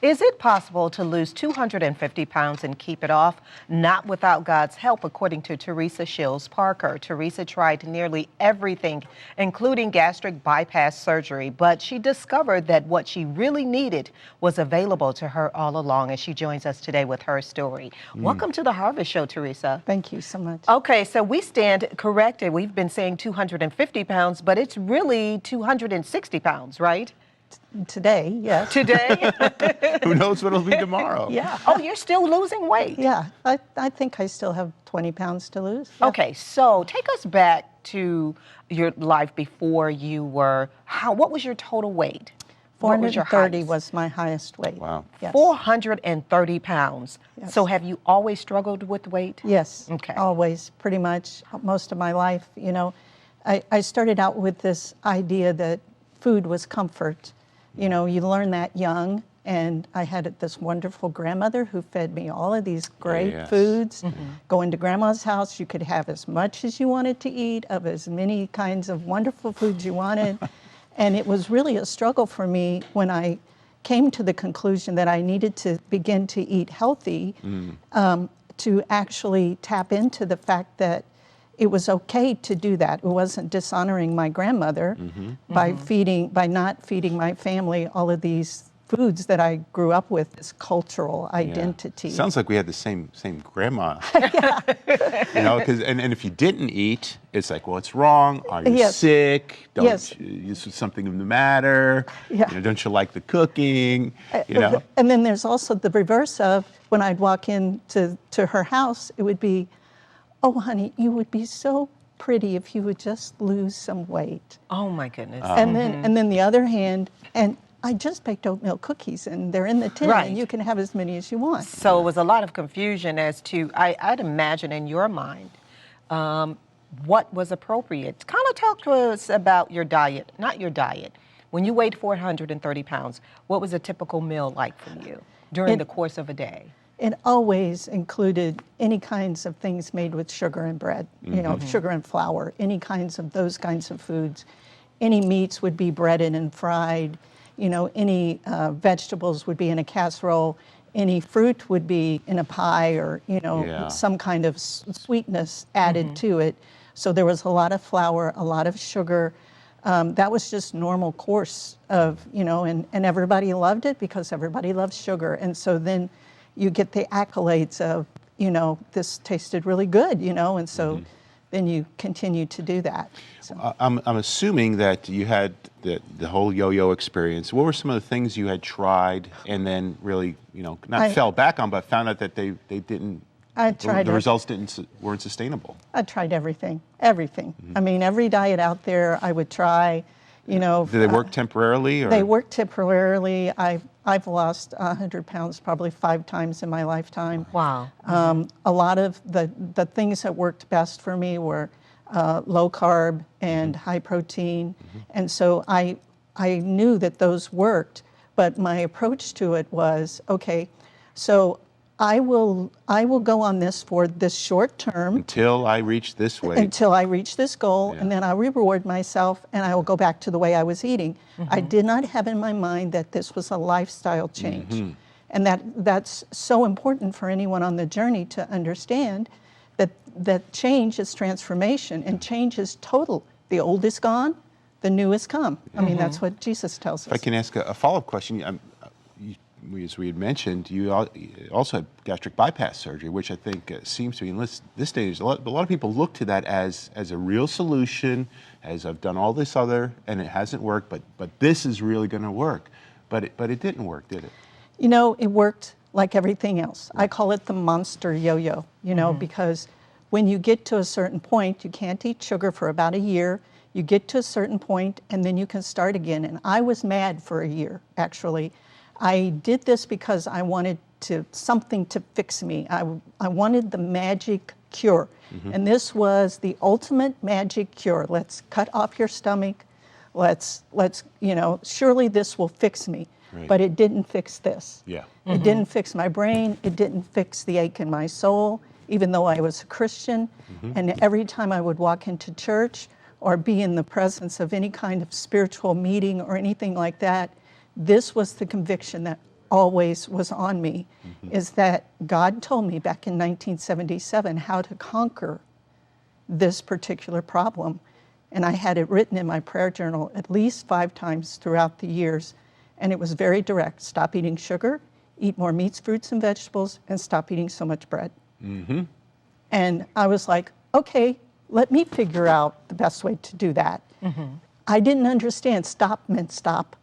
Is it possible to lose 250 pounds and keep it off? Not without God's help, according to Teresa Shields Parker. Teresa tried nearly everything, including gastric bypass surgery, but she discovered that what she really needed was available to her all along, and she joins us today with her story. Welcome to the Harvest Show, Teresa. Thank you so much. Okay, so we stand corrected. We've been saying 250 pounds, but it's really 260 pounds, right? Today, yes. Today? Who knows what it'll be tomorrow? Yeah. Oh, you're still losing weight? Yeah, I think I still have 20 pounds to lose. Yeah. Okay, so take us back to your life before you were, what was your total weight? What was your 430 highest? was my highest weight. Wow. Yes. 430 pounds. Yes. So have you always struggled with weight? Yes, Okay. always, pretty much, most of my life. You know, I started out with this idea that food was comfort. You know, you learn that young, and I had this wonderful grandmother who fed me all of these great Yes. foods. Going to grandma's house, you could have as much as you wanted to eat, of as many kinds of wonderful foods you wanted. And it was really a struggle for me when I came to the conclusion that I needed to begin to eat healthy, to actually tap into the fact that it was okay to do that. It wasn't dishonoring my grandmother by not feeding my family all of these foods that I grew up with, this cultural identity. Sounds like we had the same grandma. You know, and if you didn't eat, it's like, well, it's wrong. Are you Yes. sick? Don't Yes. is something the matter? Yeah. You know, don't you like the cooking? You know. And then there's also the reverse of when I'd walk into her house, it would be, oh, honey, you would be so pretty if you would just lose some weight. Oh my goodness. And then the other hand, and I just baked oatmeal cookies, and they're in the tin, Right. and you can have as many as you want. So it was a lot of confusion as to, I'd imagine in your mind, what was appropriate. Kind of talk to us about your diet, not your diet. When you weighed 430 pounds, what was a typical meal like for you during the course of a day? It always included any kinds of things made with sugar and bread, you know, sugar and flour, any kinds of those kinds of foods. Any meats would be breaded and fried. You know, any vegetables would be in a casserole. Any fruit would be in a pie, or, you know, some kind of sweetness added to it. So there was a lot of flour, a lot of sugar. That was just normal course of, you know, and everybody loved it because everybody loves sugar. And so then you get the accolades of, you know, this tasted really good, you know, and so then you continue to do that. So. I'm assuming that you had the whole yo-yo experience. What were some of the things you had tried and then really, you know, not fell back on, but found out that they didn't, the results weren't sustainable? I tried everything. I mean, every diet out there I would try, you know. Did they work temporarily? Or? They work temporarily. I've lost 100 pounds probably 5 times in my lifetime. Wow. A lot of the things that worked best for me were low carb and high protein. And so I knew that those worked, but my approach to it was, okay, so I will go on this for this short term. Until I reach this weight. Until I reach this goal, and then I reward myself, and I will go back to the way I was eating. I did not have in my mind that this was a lifestyle change. And that's so important for anyone on the journey to understand that change is transformation, and change is total. The old is gone, the new is come. I mean, that's what Jesus tells us. If I can ask a follow-up question. As we had mentioned, you also had gastric bypass surgery, which I think seems to be, in this stage, a lot of people look to that as a real solution, as I've done all this other, and it hasn't worked, but this is really going to work. But it didn't work, did it? You know, it worked like everything else. I call it the monster yo-yo, you know, because when you get to a certain point, you can't eat sugar for about a year. You get to a certain point, and then you can start again. And I was mad for a year, actually. I did this because I wanted something to fix me. I wanted the magic cure. And this was the ultimate magic cure. Let's cut off your stomach. Let's you know, surely this will fix me. Right. But it didn't fix this. Yeah. It didn't fix my brain. It didn't fix the ache in my soul, even though I was a Christian. And every time I would walk into church or be in the presence of any kind of spiritual meeting or anything like that, this was the conviction that always was on me is that God told me back in 1977 how to conquer this particular problem. And I had it written in my prayer journal at least 5 times throughout the years. And it was very direct. Stop eating sugar, eat more meats, fruits, and vegetables, and stop eating so much bread. And I was like, okay, let me figure out the best way to do that. I didn't understand stop meant stop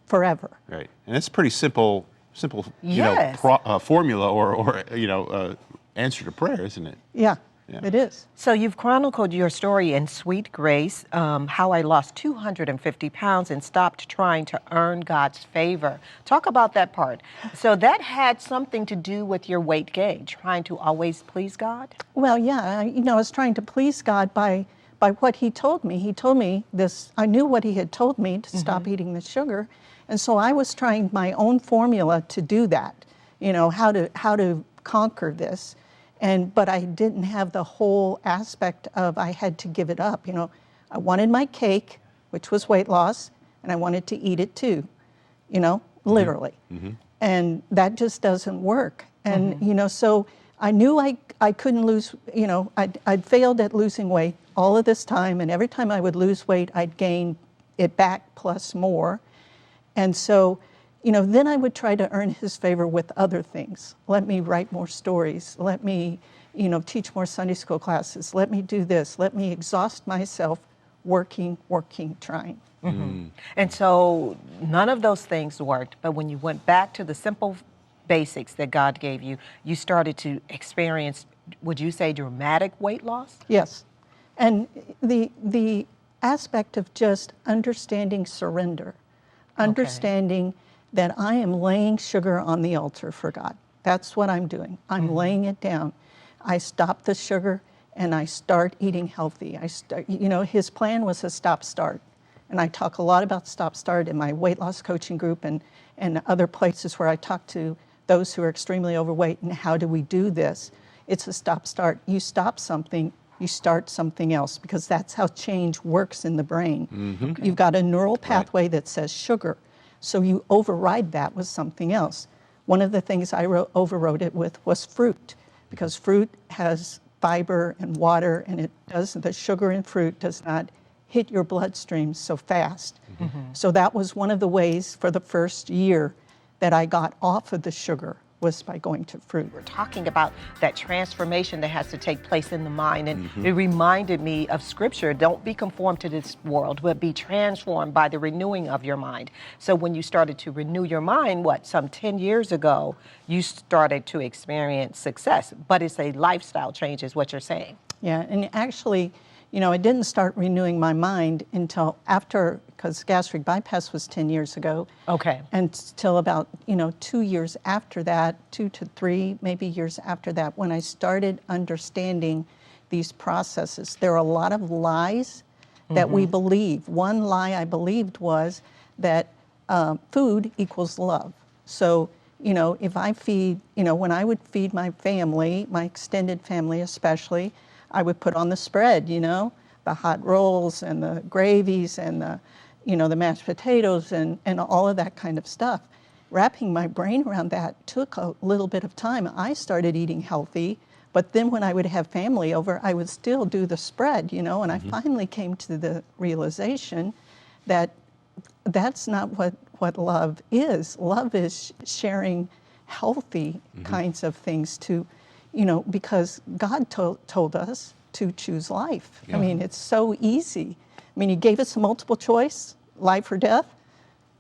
forever. Right, and it's a pretty simple, Yes. formula or answer to prayer, isn't it? Yeah, Yeah. it is. So you've chronicled your story in Sweet Grace, how I lost 250 pounds and stopped trying to earn God's favor. Talk about that part. So that had something to do with your weight gain, trying to always please God? Well, yeah, I was trying to please God by what He told me. He told me this, I knew what He had told me to stop eating the sugar. And so I was trying my own formula to do that, how to conquer this. But I didn't have the whole aspect of I had to give it up. I wanted my cake, which was weight loss, and I wanted to eat it too, literally. And that just doesn't work. And, so I knew I couldn't lose, I'd failed at losing weight all of this time. And every time I would lose weight, I'd gain it back plus more. And so, then I would try to earn His favor with other things. Let me write more stories. Let me, teach more Sunday school classes. Let me do this. Let me exhaust myself working, trying. And so none of those things worked, but when you went back to the simple basics that God gave you, you started to experience, would you say, dramatic weight loss? Yes. And the aspect of just understanding surrender, understanding that I am laying sugar on the altar for God. That's what I'm doing. I'm laying it down. I stop the sugar and I start eating healthy. His plan was a stop-start. And I talk a lot about stop-start in my weight loss coaching group and other places where I talk to those who are extremely overweight and how do we do this. It's a stop-start. You stop something, you start something else, because that's how change works in the brain. You've got a neural pathway that says sugar, so you override that with something else. One of the things I overrode it with was fruit, because fruit has fiber and water, and the sugar in fruit does not hit your bloodstream so fast. So that was one of the ways for the first year that I got off of the sugar, was by going to fruit. We're talking about that transformation that has to take place in the mind, and it reminded me of Scripture. Don't be conformed to this world, but be transformed by the renewing of your mind. So when you started to renew your mind, some 10 years ago, you started to experience success, but it's a lifestyle change is what you're saying. Yeah, and actually, I didn't start renewing my mind until after, because gastric bypass was 10 years ago. Okay. Until about, 2 years after that, 2 to 3 maybe years after that, when I started understanding these processes. There are a lot of lies that we believe. One lie I believed was that food equals love. So, if I feed, when I would feed my family, my extended family especially, I would put on the spread, the hot rolls and the gravies and the mashed potatoes and all of that kind of stuff. Wrapping my brain around that took a little bit of time. I started eating healthy, but then when I would have family over, I would still do the spread, and I finally came to the realization that that's not what love is. Love is sharing healthy kinds of things because God told us to choose life. Yeah. I mean, it's so easy. I mean, He gave us a multiple choice, life or death.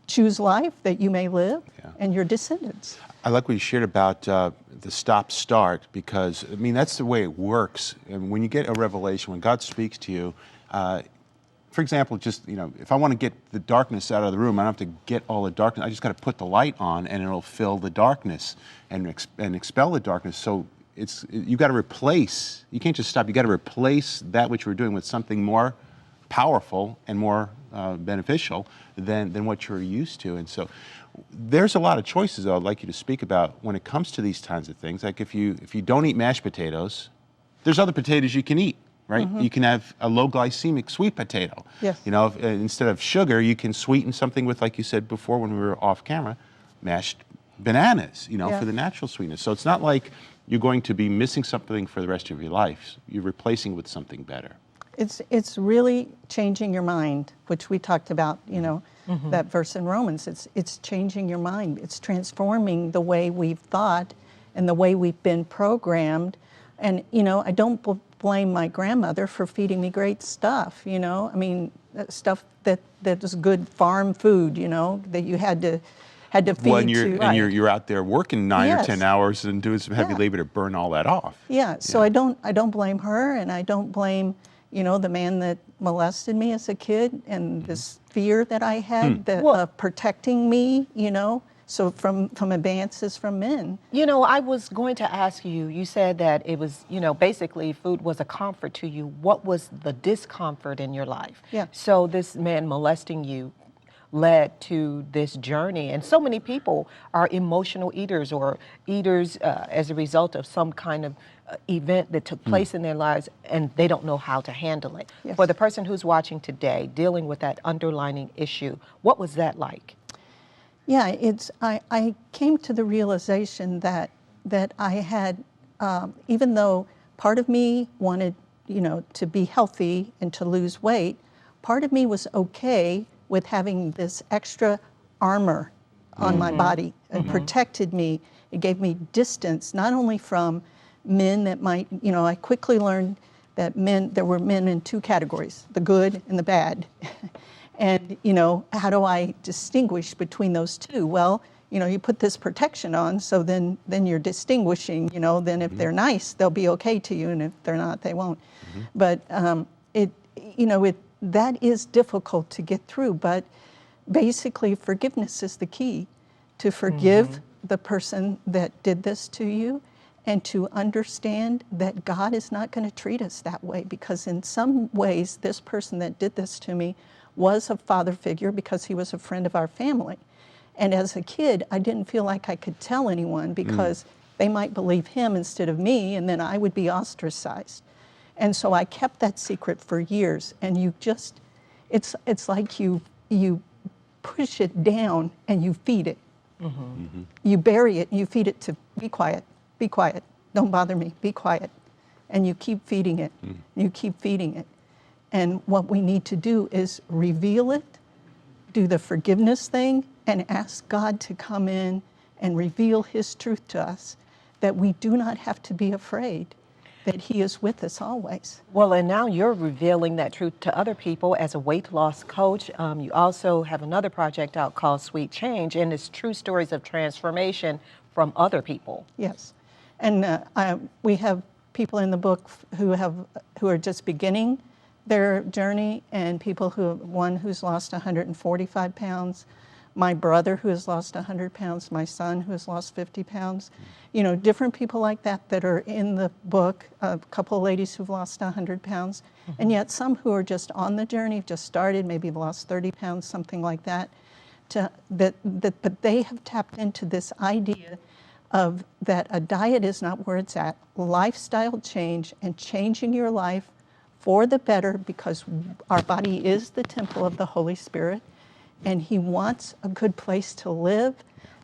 Choose life that you may live and your descendants. I like what you shared about the stop-start, because, that's the way it works. And when you get a revelation, when God speaks to you, for example, just, if I want to get the darkness out of the room, I don't have to get all the darkness. I just got to put the light on, and it'll fill the darkness and expel the darkness. So you got to replace. You can't just stop. You got to replace that which we're doing with something more powerful and more beneficial than what you're used to. And so there's a lot of choices, though, I'd like you to speak about when it comes to these kinds of things. Like if you don't eat mashed potatoes, there's other potatoes you can eat, right? You can have a low glycemic sweet potato. Yes. Instead of sugar, you can sweeten something with, like you said before when we were off camera, mashed bananas, Yeah. for the natural sweetness. So it's not like you're going to be missing something for the rest of your life. You're replacing with something better. It's really changing your mind, which we talked about, that verse in Romans. It's changing your mind. It's transforming the way we've thought and the way we've been programmed. And, I don't blame my grandmother for feeding me great stuff, I mean, stuff that was good farm food, that you had to feed Well, to. and you're out there working 9 or 10 Yes. hours and doing some heavy Yeah. labor to burn all that off. Yeah, so I don't blame her, and I don't blame, the man that molested me as a kid, and this fear that I had of protecting me, so from advances from men. I was going to ask you, you said that it was, basically food was a comfort to you. What was the discomfort in your life? Yeah. So this man molesting you led to this journey. And so many people are emotional eaters or eaters as a result of some kind of event that took place in their lives, and they don't know how to handle it. Yes. For the person who's watching today, dealing with that underlying issue, what was that like? Yeah, I came to the realization that I had, even though part of me wanted, to be healthy and to lose weight, part of me was okay with having this extra armor on my body. It protected me. It gave me distance, not only from men that might, I quickly learned that there were men in two categories, the good and the bad. And, how do I distinguish between those two? Well, you put this protection on, so then you're distinguishing, then if they're nice, they'll be okay to you, and if they're not, they won't. But that is difficult to get through, but basically forgiveness is the key. To forgive the person that did this to you, and to understand that God is not going to treat us that way, because in some ways this person that did this to me was a father figure because he was a friend of our family. And as a kid, I didn't feel like I could tell anyone because they might believe him instead of me, and then I would be ostracized. And so I kept that secret for years, and it's like you push it down and you feed it. You bury it and you feed it to be quiet, don't bother me, be quiet. And you keep feeding it, you keep feeding it. And what we need to do is reveal it, do the forgiveness thing, and ask God to come in and reveal his truth to us, that we do not have to be afraid, that he is with us always. Well, and now you're revealing that truth to other people as a weight loss coach. You also have another project out called Sweet Change, and it's true stories of transformation from other people. Yes, and we have people in the book who are just beginning their journey, and one who's lost 145 pounds, my brother who has lost 100 pounds, my son who has lost 50 pounds, different people like that are in the book, a couple of ladies who've lost 100 pounds, and yet some who are just on the journey, just started, maybe lost 30 pounds, something like that, but they have tapped into this idea of that a diet is not where it's at, lifestyle change and changing your life for the better, because our body is the temple of the Holy Spirit, and he wants a good place to live.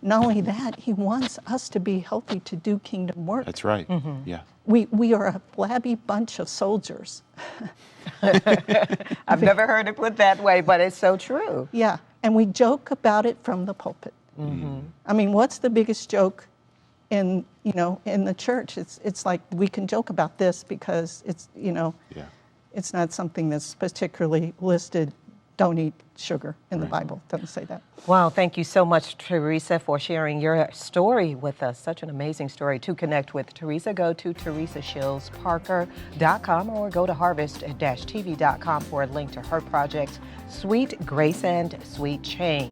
Not only that, he wants us to be healthy to do kingdom work. That's right. Yeah. We are a flabby bunch of soldiers. I've never heard it put that way, but it's so true. Yeah, and we joke about it from the pulpit. I mean, what's the biggest joke in the church? It's like we can joke about this because it's it's not something that's particularly listed. Don't eat sugar in the Bible. It doesn't say that. Wow, thank you so much, Teresa, for sharing your story with us. Such an amazing story. To connect with Teresa, go to teresashieldsparker.com or go to harvest-tv.com for a link to her projects, Sweet Grace and Sweet Change.